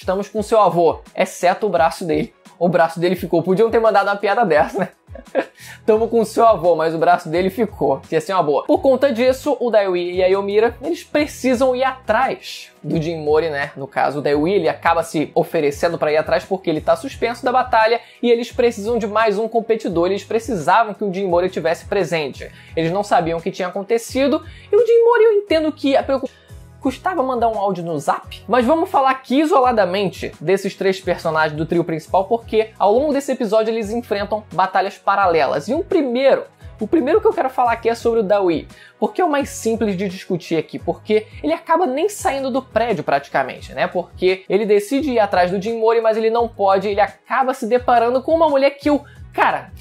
estamos com seu avô, exceto o braço dele. O braço dele ficou. Podiam ter mandado uma piada dessa, né? Tamo com o seu avô, mas o braço dele ficou. Ia ser uma boa. Por conta disso, o Daiwi e a Yomira, eles precisam ir atrás do Jinmori, né? No caso, o Daiwi, ele acaba se oferecendo para ir atrás porque ele tá suspenso da batalha e eles precisam de mais um competidor. Eles precisavam que o Jinmori estivesse presente. Eles não sabiam o que tinha acontecido e o Jinmori, eu entendo que a preocupação custava mandar um áudio no Zap? Mas vamos falar aqui isoladamente desses três personagens do trio principal, porque ao longo desse episódio eles enfrentam batalhas paralelas. E o primeiro que eu quero falar aqui é sobre o Daiwi, porque é o mais simples de discutir aqui, porque ele acaba nem saindo do prédio praticamente, né? Porque ele decide ir atrás do Jinmori, mas ele não pode, ele acaba se deparando com uma mulher que Cara,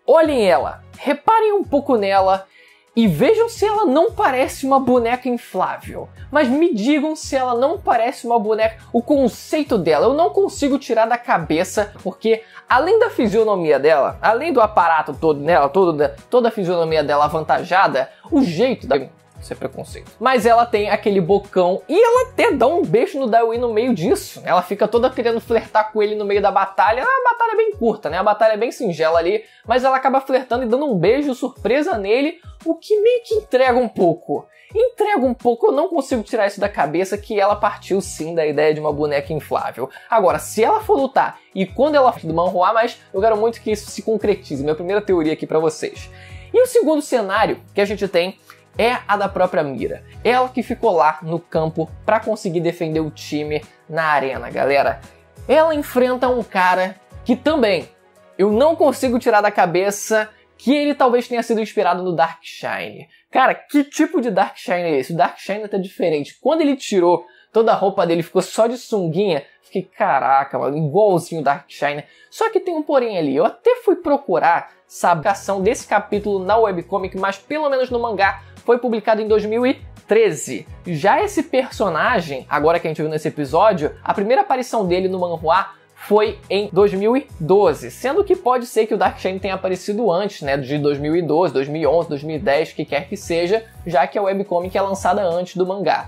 olhem ela, reparem um pouco nela, e vejam se ela não parece uma boneca inflável. Mas me digam se ela não parece uma boneca. O conceito dela eu não consigo tirar da cabeça, porque além da fisionomia dela, além do aparato todo nela, toda a fisionomia dela avantajada, o jeito da... Isso é preconceito. Mas ela tem aquele bocão e ela até dá um beijo no Daiwi no meio disso. Ela fica toda querendo flertar com ele no meio da batalha. A batalha é bem curta, né? A batalha é bem singela ali, mas ela acaba flertando e dando um beijo surpresa nele, o que meio que entrega um pouco. Eu não consigo tirar isso da cabeça que ela partiu sim da ideia de uma boneca inflável. Agora, se ela for lutar e quando ela for do manhwa, mas eu quero muito que isso se concretize. Minha primeira teoria aqui pra vocês. E o segundo cenário que a gente tem é a da própria Mira. Ela que ficou lá no campo para conseguir defender o time na arena, galera. Ela enfrenta um cara que também eu não consigo tirar da cabeça que ele talvez tenha sido inspirado no Dark Shine. Cara, que tipo de Dark Shine é esse? O Dark Shine tá diferente. Quando ele tirou toda a roupa dele, ficou só de sunguinha, fiquei, caraca, mano, igualzinho o Dark Shine. Só que tem um porém ali. Eu até fui procurar saber a ação desse capítulo na webcomic, mas pelo menos no mangá foi publicado em 2013. Já esse personagem, agora que a gente viu nesse episódio, a primeira aparição dele no manhwa foi em 2012, sendo que pode ser que o Dark Shine tenha aparecido antes, né, de 2012, 2011, 2010, que quer que seja, já que a webcomic é lançada antes do mangá.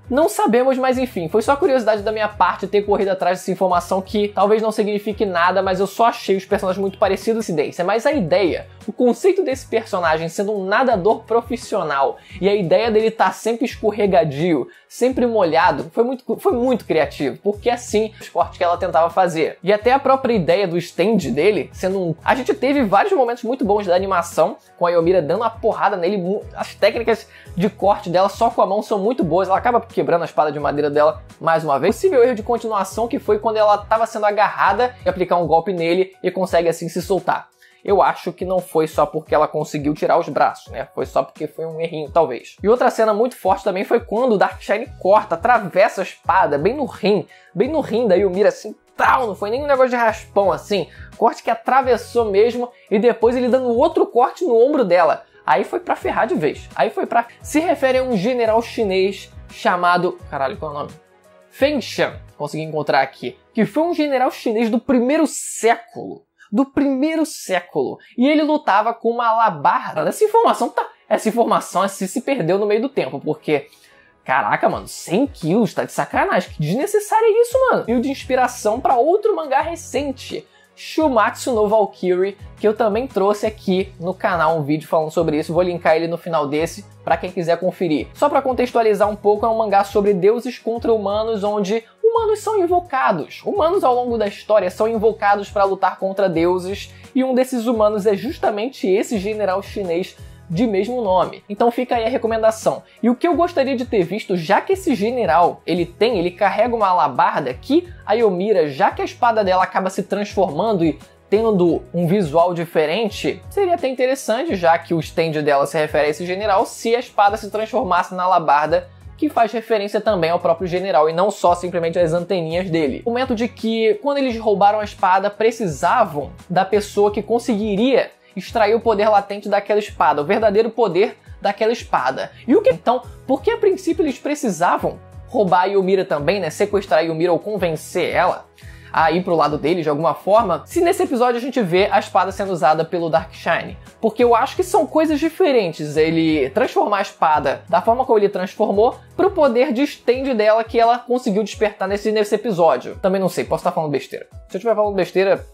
Não sabemos, mas enfim, foi só curiosidade da minha parte ter corrido atrás dessa informação que talvez não signifique nada, mas eu só achei os personagens muito parecidos, coincidência. Mas a ideia, o conceito desse personagem sendo um nadador profissional e a ideia dele estar sempre escorregadio, sempre molhado, foi muito criativo, porque assim o esporte que ela tentava fazer. E até a própria ideia do stand dele sendo um... A gente teve vários momentos muito bons da animação, com a Yomira dando uma porrada nele, as técnicas de corte dela só com a mão são muito boas, ela acaba quebrando a espada de madeira dela mais uma vez. Possível erro de continuação que foi quando ela estava sendo agarrada e aplicar um golpe nele e consegue assim se soltar. Eu acho que não foi só porque ela conseguiu tirar os braços, né? Foi só porque foi um errinho, talvez. E outra cena muito forte também foi quando o Dark Shine corta, atravessa a espada bem no rim da Yomira, assim, tal, não foi nem um negócio de raspão assim, corte que atravessou mesmo e depois ele dando outro corte no ombro dela. Aí foi pra ferrar de vez. Se refere a um general chinês chamado... Caralho, qual é o nome? Feng Shan. Consegui encontrar aqui. Que foi um general chinês do primeiro século. E ele lutava com uma alabarda. Essa informação se perdeu no meio do tempo, porque... Caraca, mano, 100 quilos, tá de sacanagem. Que desnecessário é isso, mano? E de inspiração pra outro mangá recente, Shumatsu no Valkyrie, que eu também trouxe aqui no canal um vídeo falando sobre isso. Vou linkar ele no final desse pra quem quiser conferir. Só pra contextualizar um pouco, é um mangá sobre deuses contra humanos, onde humanos são invocados. Humanos ao longo da história são invocados pra lutar contra deuses, e um desses humanos é justamente esse general chinês de mesmo nome. Então fica aí a recomendação. E o que eu gostaria de ter visto, já que esse general, ele carrega uma alabarda que a Yomira, já que a espada dela acaba se transformando e tendo um visual diferente, seria até interessante, já que o stand dela se refere a esse general, se a espada se transformasse na alabarda, que faz referência também ao próprio general e não só simplesmente às anteninhas dele. O momento de que, quando eles roubaram a espada, precisavam da pessoa que conseguiria extrair o poder latente daquela espada, o verdadeiro poder daquela espada. E o que então? Porque a princípio eles precisavam roubar a Yomira também, né? Sequestrar a Yomira ou convencer ela. a ir pro lado dele de alguma forma, se nesse episódio a gente vê a espada sendo usada pelo Darkshine. Porque eu acho que são coisas diferentes, ele transformar a espada da forma como ele transformou pro poder de stand dela que ela conseguiu despertar nesse episódio. Também não sei, posso estar falando besteira. Se eu estiver falando besteira,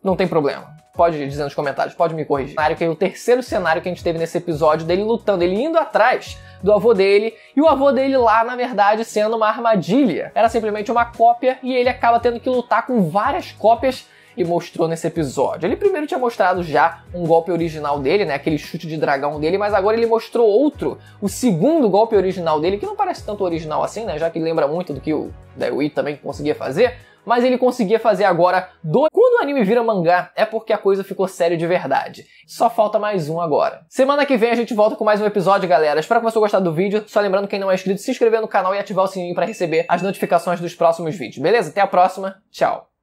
não tem problema. Pode dizer nos comentários, pode me corrigir. Que é o terceiro cenário que a gente teve nesse episódio, dele lutando, ele indo atrás do avô dele, e o avô dele lá, na verdade, sendo uma armadilha. Era simplesmente uma cópia, e ele acaba tendo que lutar com várias cópias, e mostrou nesse episódio. Ele primeiro tinha mostrado já um golpe original dele, né, aquele chute de dragão dele, mas agora ele mostrou outro, o segundo golpe original dele, que não parece tanto original assim, né, já que lembra muito do que o Daiwi também conseguia fazer, mas ele conseguia fazer agora dois. Quando o anime vira mangá, é porque a coisa ficou séria de verdade. Só falta mais um agora. Semana que vem a gente volta com mais um episódio, galera. Espero que você tenha gostado do vídeo. Só lembrando, quem não é inscrito, se inscrever no canal e ativar o sininho para receber as notificações dos próximos vídeos. Beleza? Até a próxima. Tchau.